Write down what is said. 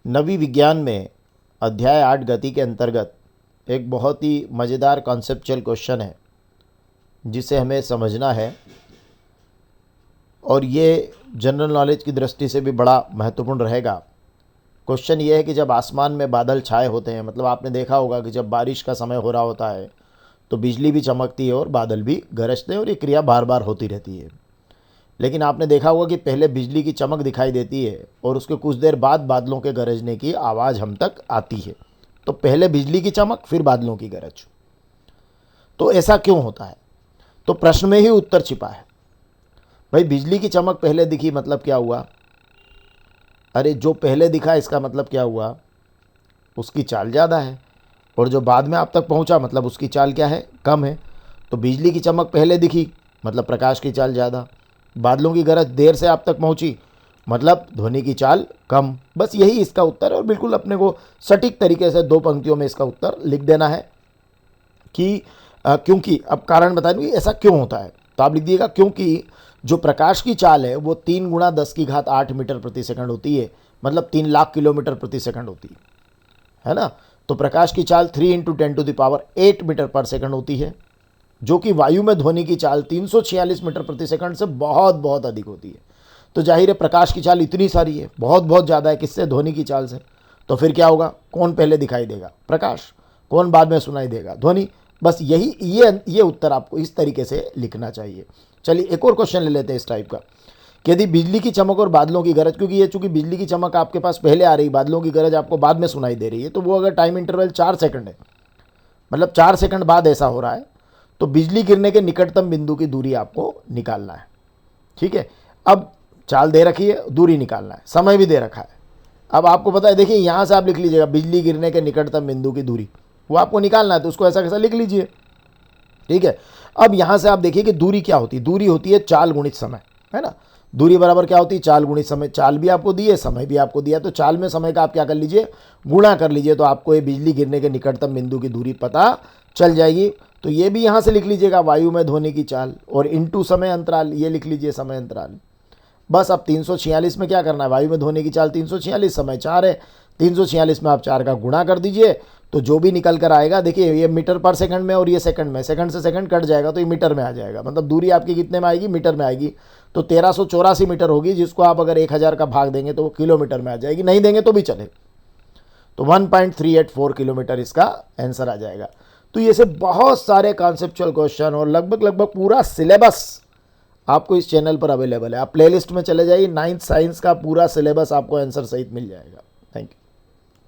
नवी विज्ञान में अध्याय 8 गति के अंतर्गत एक बहुत ही मज़ेदार कॉन्सेप्चुअल क्वेश्चन है जिसे हमें समझना है, और ये जनरल नॉलेज की दृष्टि से भी बड़ा महत्वपूर्ण रहेगा। क्वेश्चन ये है कि जब आसमान में बादल छाए होते हैं, मतलब आपने देखा होगा कि जब बारिश का समय हो रहा होता है तो बिजली भी चमकती है और बादल भी गरजते हैं, और ये क्रिया बार बार होती रहती है। लेकिन आपने देखा होगा कि पहले बिजली की चमक दिखाई देती है और उसके कुछ देर बाद बादलों के गरजने की आवाज़ हम तक आती है। तो पहले बिजली की चमक, फिर बादलों की गरज। तो ऐसा क्यों होता है? तो प्रश्न में ही उत्तर छिपा है। भाई, बिजली की चमक पहले दिखी मतलब क्या हुआ? अरे, जो पहले दिखा इसका मतलब क्या हुआ? उसकी चाल ज़्यादा है, और जो बाद में आप तक पहुंचा मतलब उसकी चाल क्या है? कम है। तो बिजली की चमक पहले दिखी मतलब प्रकाश की चाल ज़्यादा, बादलों की गरज देर से आप तक पहुंची मतलब ध्वनि की चाल कम। बस यही इसका उत्तर है, और बिल्कुल अपने को सटीक तरीके से 2 पंक्तियों में इसका उत्तर लिख देना है कि क्योंकि, अब कारण बता दूँ ऐसा क्यों होता है। तो आप लिख दिएगा क्योंकि जो प्रकाश की चाल है वो 3 × 10⁸ मीटर प्रति सेकंड होती है, मतलब 3 लाख किलोमीटर प्रति सेकंड होती है ना। तो प्रकाश की चाल 3 × 10⁸ मीटर पर सेकंड होती है, जो कि वायु में ध्वनि की चाल 346 मीटर प्रति सेकंड से बहुत बहुत अधिक होती है। तो जाहिर है प्रकाश की चाल इतनी सारी है, बहुत बहुत ज़्यादा है, किससे? ध्वनि की चाल से। तो फिर क्या होगा? कौन पहले दिखाई देगा? प्रकाश। कौन बाद में सुनाई देगा? ध्वनि। बस यही ये उत्तर आपको इस तरीके से लिखना चाहिए। चलिए एक और क्वेश्चन ले लेते हैं इस टाइप का, कि यदि बिजली की चमक और बादलों की गरज, क्योंकि ये चूंकि बिजली की चमक आपके पास पहले आ रही, बादलों की गरज आपको बाद में सुनाई दे रही है, तो वो अगर टाइम इंटरवल 4 सेकंड है, मतलब 4 सेकंड बाद ऐसा हो रहा है, तो बिजली गिरने के निकटतम बिंदु की दूरी आपको निकालना है। ठीक है, अब चाल दे रखी है, दूरी निकालना है, समय भी दे रखा है। अब आपको पता है, देखिए यहाँ से आप लिख लीजिएगा बिजली गिरने के निकटतम बिंदु की दूरी, वो आपको निकालना है, तो उसको ऐसा कैसा लिख लीजिए। ठीक है, अब यहाँ से आप देखिए कि दूरी क्या होती है। दूरी होती है चाल गुणित समय, है ना। दूरी बराबर क्या होती है? चाल गुणित समय। चाल भी आपको दी है, समय भी आपको दिया, तो चाल में समय का आप क्या कर लीजिए? गुणा कर लीजिए, तो आपको ये बिजली गिरने के निकटतम बिंदु की दूरी पता चल जाएगी। तो ये भी यहाँ से लिख लीजिएगा वायु में ध्वनि की चाल, और इंटू समय अंतराल, ये लिख लीजिए समय अंतराल। बस अब 346 में क्या करना है? वायु में ध्वनि की चाल 346, समय 4 है, 346 में आप 4 का गुणा कर दीजिए, तो जो भी निकल कर आएगा, देखिए ये मीटर पर सेकंड में और ये सेकंड में, सेकंड से सेकंड कट जाएगा तो ये मीटर में आ जाएगा, मतलब दूरी आपकी कितने में आएगी? मीटर में आएगी। तो 1384 मीटर होगी, जिसको आप अगर 1000 का भाग देंगे तो वो किलोमीटर में आ जाएगी, नहीं देंगे तो भी चले। तो 1.384 किलोमीटर इसका आंसर आ जाएगा। तो ये से बहुत सारे कॉन्सेप्चुअल क्वेश्चन और लगभग पूरा सिलेबस आपको इस चैनल पर अवेलेबल है। आप प्लेलिस्ट में चले जाइए, 9th साइंस का पूरा सिलेबस आपको आंसर सहित मिल जाएगा। Thank you.